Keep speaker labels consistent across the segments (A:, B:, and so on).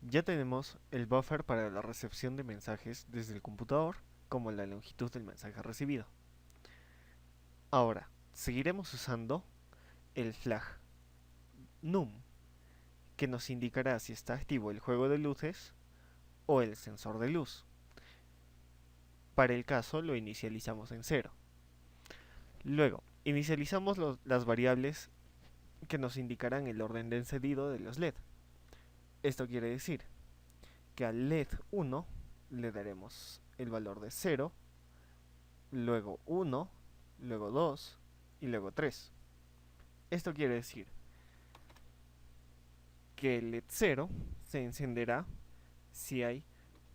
A: Ya tenemos el buffer para la recepción de mensajes desde el computador, como la longitud del mensaje recibido. Ahora, seguiremos usando el flag num, que nos indicará si está activo el juego de luces o el sensor de luz. Para el caso lo inicializamos en 0. Luego, inicializamos las variables que nos indicarán el orden de encendido de los LED. Esto quiere decir que al LED 1 le daremos el valor de 0, luego 1, luego 2 y luego 3. Esto quiere decir que el LED 0 se encenderá si hay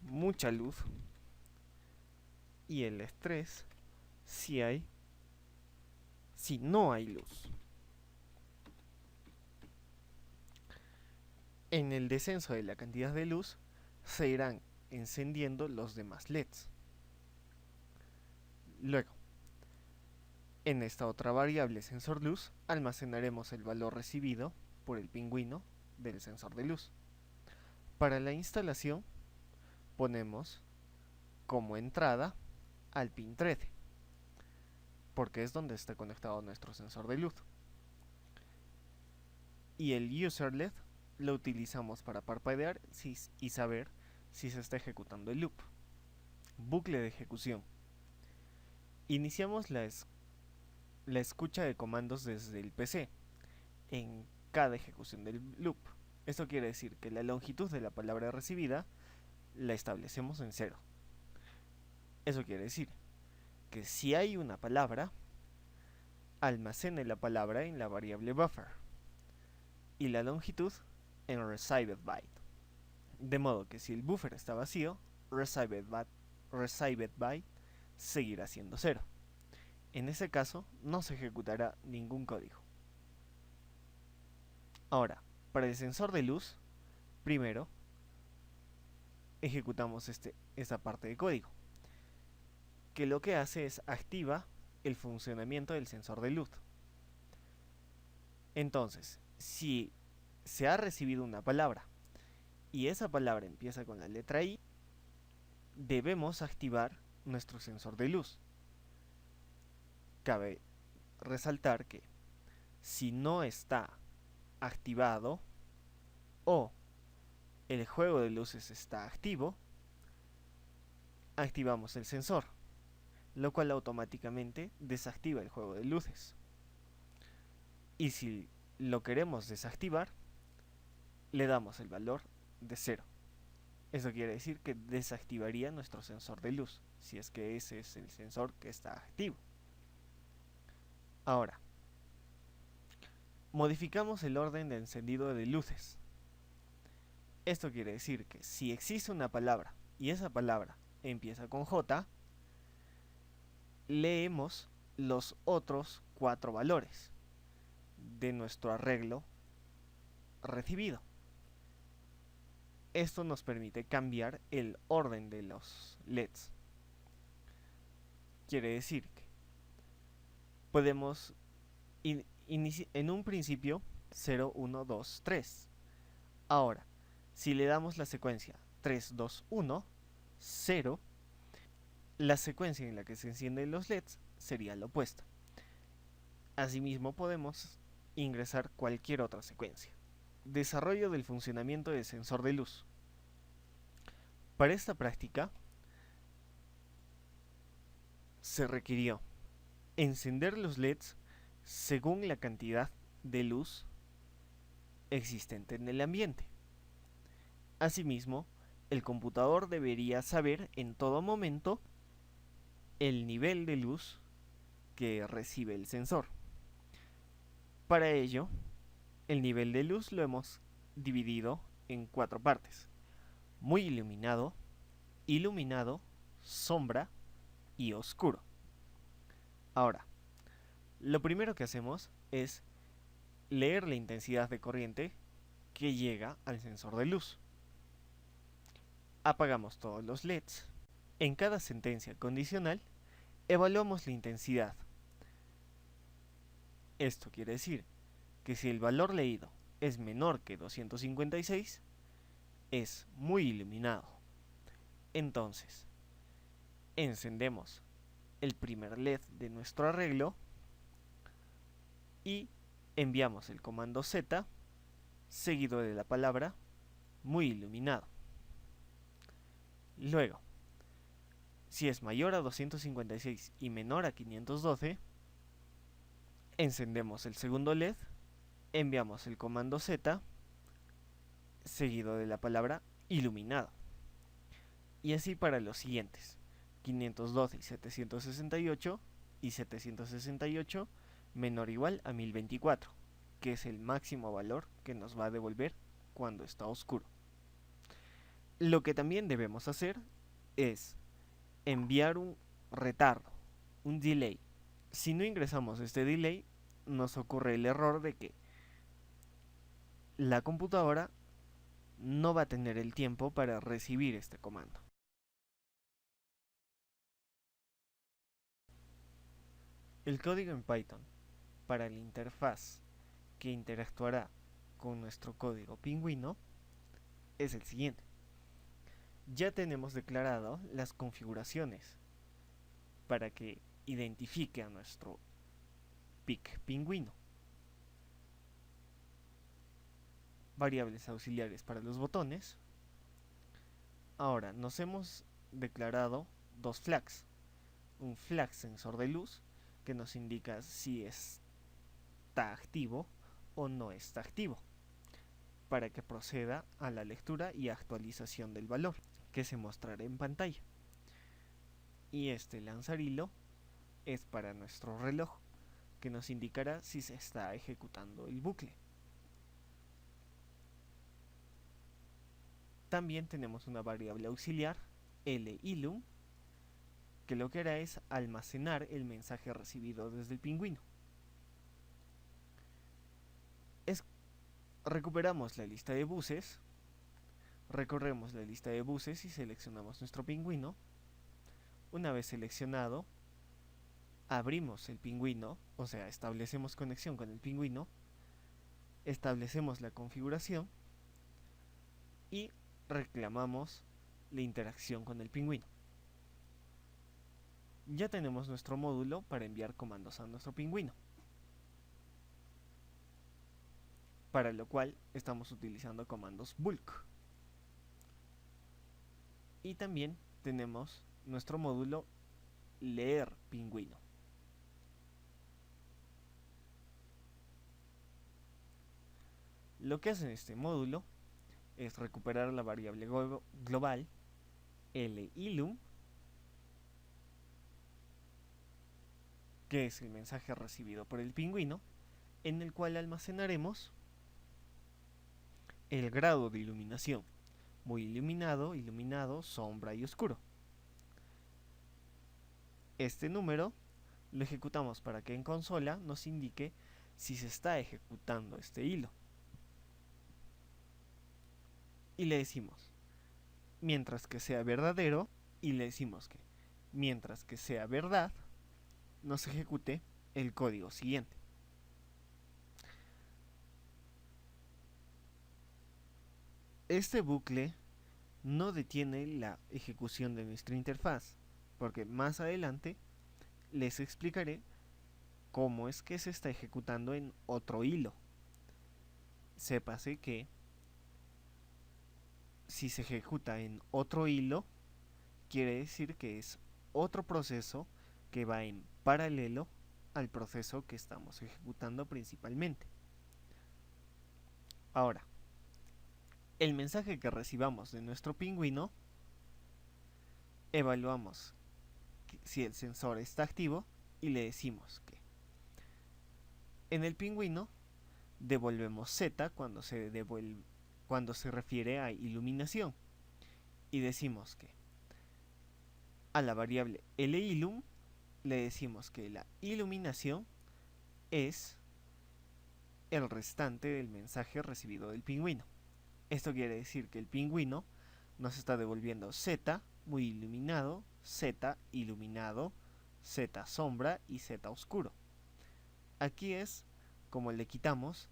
A: mucha luz y el LED 3 si no hay luz. En el descenso de la cantidad de luz se irán encendiendo los demás LEDs. Luego, en esta otra variable sensor luz almacenaremos el valor recibido por el pingüino del sensor de luz. Para la instalación ponemos como entrada al pin 13, porque es donde está conectado nuestro sensor de luz. Y el user LED lo utilizamos para parpadear y saber si se está ejecutando el loop. Bucle de ejecución. Iniciamos la escucha de comandos desde el PC en cada ejecución del loop. Esto quiere decir que la longitud de la palabra recibida la establecemos en 0. Eso quiere decir que si hay una palabra, almacene la palabra en la variable buffer y la longitud en received byte. De modo que si el buffer está vacío, received byte seguirá siendo 0. En ese caso, no se ejecutará ningún código. Ahora, para el sensor de luz, primero ejecutamos esta parte de código, que lo que hace es activa el funcionamiento del sensor de luz. Entonces, si se ha recibido una palabra y esa palabra empieza con la letra I, debemos activar nuestro sensor de luz. Cabe resaltar que si no está activado o el juego de luces está activo, activamos el sensor, lo cual automáticamente desactiva el juego de luces. Y si lo queremos desactivar, le damos el valor de 0. Eso quiere decir que desactivaría nuestro sensor de luz, si es que ese es el sensor que está activo. Ahora, modificamos el orden de encendido de luces. Esto quiere decir que si existe una palabra y esa palabra empieza con J, leemos los otros 4 valores de nuestro arreglo recibido. Esto nos permite cambiar el orden de los LEDs. Quiere decir que podemos en un principio 0, 1, 2, 3. Ahora, si le damos la secuencia 3, 2, 1, 0, la secuencia en la que se encienden los LEDs sería la opuesta. Asimismo, podemos ingresar cualquier otra secuencia. Desarrollo del funcionamiento del sensor de luz. Para esta práctica se requirió encender los LEDs según la cantidad de luz existente en el ambiente. Asimismo, el computador debería saber en todo momento el nivel de luz que recibe el sensor. Para ello, el nivel de luz lo hemos dividido en 4 partes: muy iluminado, iluminado, sombra y oscuro. Ahora, lo primero que hacemos es leer la intensidad de corriente que llega al sensor de luz. Apagamos todos los LEDs. En cada sentencia condicional, evaluamos la intensidad. Esto quiere decir que si el valor leído es menor que 256, es muy iluminado. Entonces, encendemos el primer LED de nuestro arreglo y enviamos el comando Z seguido de la palabra muy iluminado. Luego, si es mayor a 256 y menor a 512, encendemos el segundo LED, enviamos el comando Z seguido de la palabra iluminado. Y así para los siguientes: 512 y 768 y 768 menor o igual a 1024, que es el máximo valor que nos va a devolver cuando está oscuro. Lo que también debemos hacer es enviar un retardo, un delay. Si no ingresamos este delay, nos ocurre el error de que la computadora no va a tener el tiempo para recibir este comando. El código en Python para la interfaz que interactuará con nuestro código pingüino es el siguiente. Ya tenemos declarado las configuraciones para que identifique a nuestro pic pingüino. Variables auxiliares para los botones. Ahora nos hemos declarado dos flags. Un flag sensor de luz que nos indica si está activo o no está activo, para que proceda a la lectura y actualización del valor que se mostrará en pantalla. Y este lanzarhilo es para nuestro reloj, que nos indicará si se está ejecutando el bucle. También tenemos una variable auxiliar, LILUM, que lo que hará es almacenar el mensaje recibido desde el pingüino. Recuperamos la lista de buses, recorremos la lista de buses y seleccionamos nuestro pingüino. Una vez seleccionado, abrimos el pingüino, o sea, establecemos conexión con el pingüino, establecemos la configuración y reclamamos la interacción con el pingüino. Ya tenemos nuestro módulo para enviar comandos a nuestro pingüino, para lo cual estamos utilizando comandos bulk. Y también tenemos nuestro módulo leer pingüino. Lo que hace este módulo es recuperar la variable global LILUM, que es el mensaje recibido por el pingüino, en el cual almacenaremos el grado de iluminación: muy iluminado, iluminado, sombra y oscuro. Este número lo ejecutamos para que en consola nos indique si se está ejecutando este hilo. Y le decimos, mientras que sea verdadero, y le decimos que mientras que sea verdad, nos ejecute el código siguiente. Este bucle no detiene la ejecución de nuestra interfaz, porque más adelante les explicaré cómo es que se está ejecutando en otro hilo. Sépase que si se ejecuta en otro hilo, quiere decir que es otro proceso que va en paralelo al proceso que estamos ejecutando principalmente. Ahora, el mensaje que recibamos de nuestro pingüino, evaluamos si el sensor está activo y le decimos que en el pingüino devolvemos Z cuando se refiere a iluminación, y decimos que a la variable LILUM le decimos que la iluminación es el restante del mensaje recibido del pingüino. Esto quiere decir que el pingüino nos está devolviendo Z muy iluminado, Z iluminado, Z sombra y Z oscuro. Aquí es como le quitamos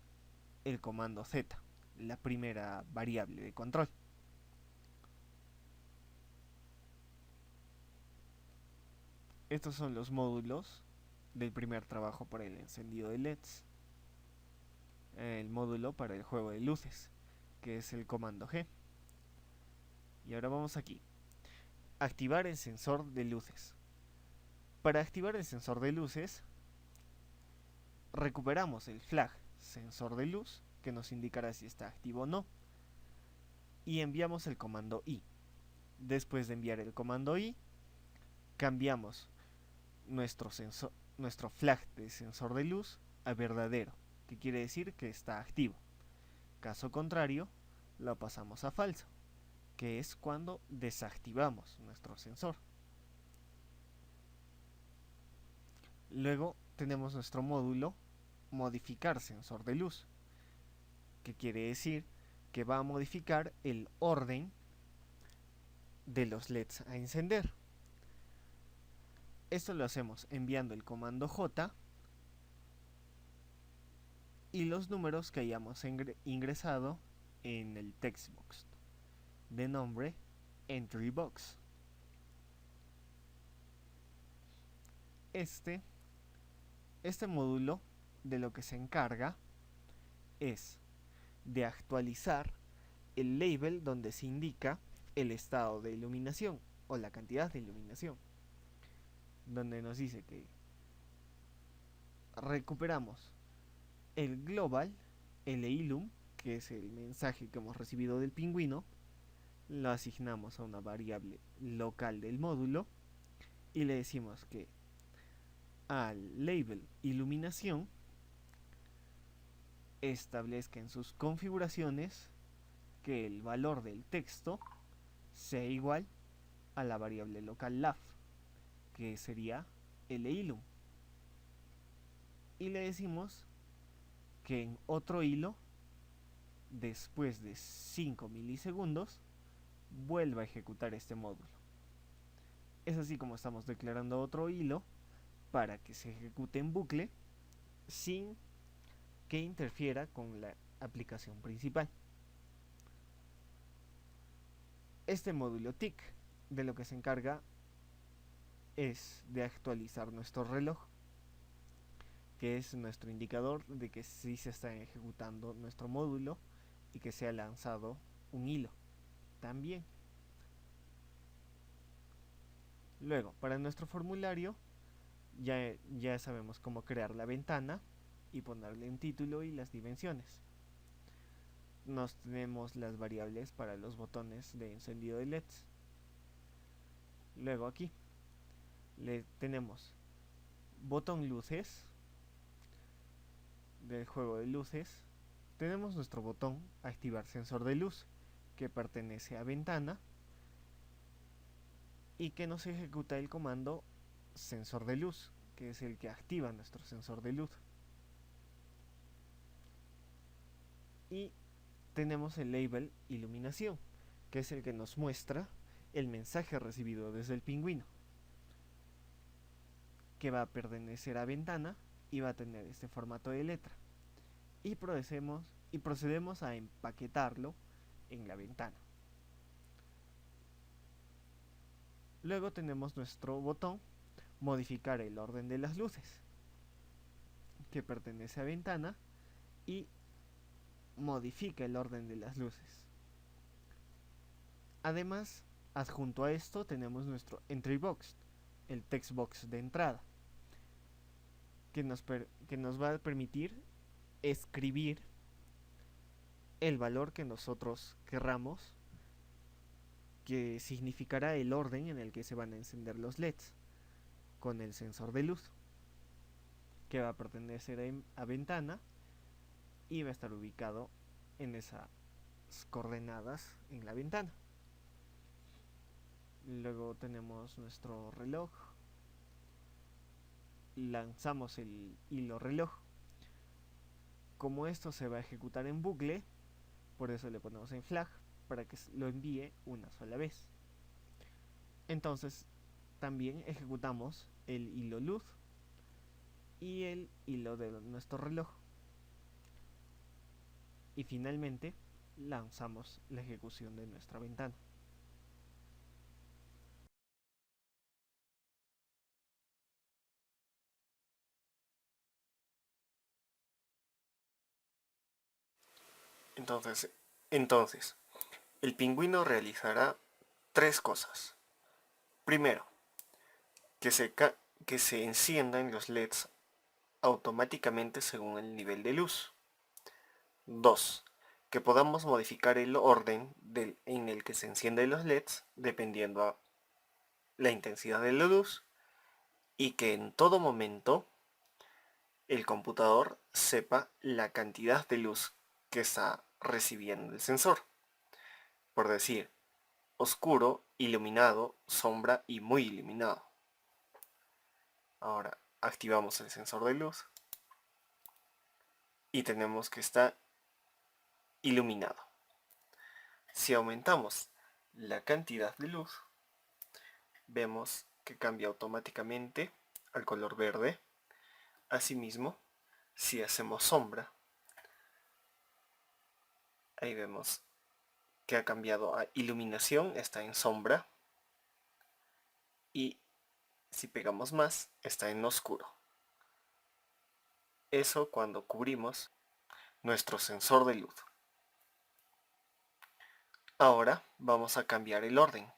A: el comando Z, la primera variable de control. Estos son los módulos del primer trabajo para el encendido de LEDs. El módulo para el juego de luces, que es el comando G. Y ahora vamos aquí. Activar el sensor de luces. Para activar el sensor de luces, recuperamos el flag sensor de luz, que nos indicará si está activo o no, y enviamos el comando I. Después de enviar el comando I, cambiamos nuestro flag de sensor de luz a verdadero, que quiere decir que está activo. Caso contrario, lo pasamos a falso, que es cuando desactivamos nuestro sensor. Luego tenemos nuestro módulo modificar sensor de luz, que quiere decir que va a modificar el orden de los LEDs a encender. Esto lo hacemos enviando el comando J y los números que hayamos ingresado en el text box de nombre entry box. Este módulo de lo que se encarga es de actualizar el label donde se indica el estado de iluminación o la cantidad de iluminación, donde nos dice que recuperamos el global, el ilum, que es el mensaje que hemos recibido del pingüino, lo asignamos a una variable local del módulo y le decimos que al label iluminación establezca en sus configuraciones que el valor del texto sea igual a la variable local laf, que sería el ilum, y le decimos que en otro hilo, después de 5 milisegundos, vuelva a ejecutar este módulo. Es así como estamos declarando otro hilo para que se ejecute en bucle sin que interfiera con la aplicación principal. Este módulo TIC de lo que se encarga es de actualizar nuestro reloj, que es nuestro indicador de que sí se está ejecutando nuestro módulo y que se ha lanzado un hilo también. Luego, para nuestro formulario ya sabemos cómo crear la ventana y ponerle un título y las dimensiones. Nos tenemos las variables para los botones de encendido de LEDs. Luego aquí le tenemos botón luces del juego de luces. Tenemos nuestro botón activar sensor de luz, que pertenece a ventana y que nos ejecuta el comando sensor de luz, que es el que activa nuestro sensor de luz. Y tenemos el label iluminación, que es el que nos muestra el mensaje recibido desde el pingüino, que va a pertenecer a ventana y va a tener este formato de letra. Y procedemos a empaquetarlo en la ventana. Luego tenemos nuestro botón modificar el orden de las luces, que pertenece a ventana y modifica el orden de las luces. Además, adjunto a esto tenemos nuestro entry box, el text box de entrada, que nos va a permitir escribir el valor que nosotros querramos, que significará el orden en el que se van a encender los LEDs con el sensor de luz, que va a pertenecer a ventana y va a estar ubicado en esas coordenadas en la ventana. Luego tenemos nuestro reloj, lanzamos el hilo reloj. Como esto se va a ejecutar en bucle, por eso le ponemos en flag, para que lo envíe una sola vez. Entonces también ejecutamos el hilo luz y el hilo de nuestro reloj, y finalmente lanzamos la ejecución de nuestra ventana. Entonces, el pingüino realizará tres cosas. Primero, que se enciendan los LEDs automáticamente según el nivel de luz. 2. Que podamos modificar el orden en el que se encienden los LEDs dependiendo a la intensidad de la luz, y que en todo momento el computador sepa la cantidad de luz que está recibiendo el sensor. Por decir, oscuro, iluminado, sombra y muy iluminado. Ahora activamos el sensor de luz y tenemos que está iluminado. Si aumentamos la cantidad de luz, vemos que cambia automáticamente al color verde. Asimismo, si hacemos sombra, ahí vemos que ha cambiado a iluminación, está en sombra, y si pegamos más, está en oscuro. Eso cuando cubrimos nuestro sensor de luz. Ahora vamos a cambiar el orden.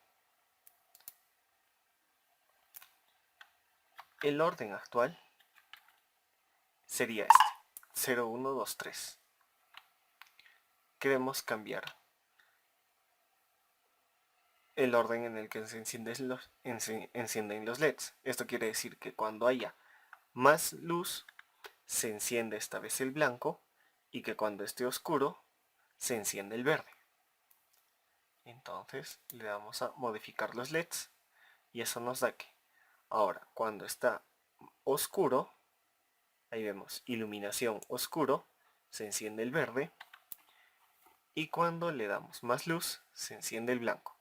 A: El orden actual sería este, 0, 1, 2, 3. Queremos cambiar el orden en el que se encienden los LEDs. Esto quiere decir que cuando haya más luz, se enciende esta vez el blanco, y que cuando esté oscuro, se enciende el verde. Entonces le damos a modificar los LEDs y eso nos da que ahora cuando está oscuro, ahí vemos iluminación oscuro, se enciende el verde, y cuando le damos más luz se enciende el blanco.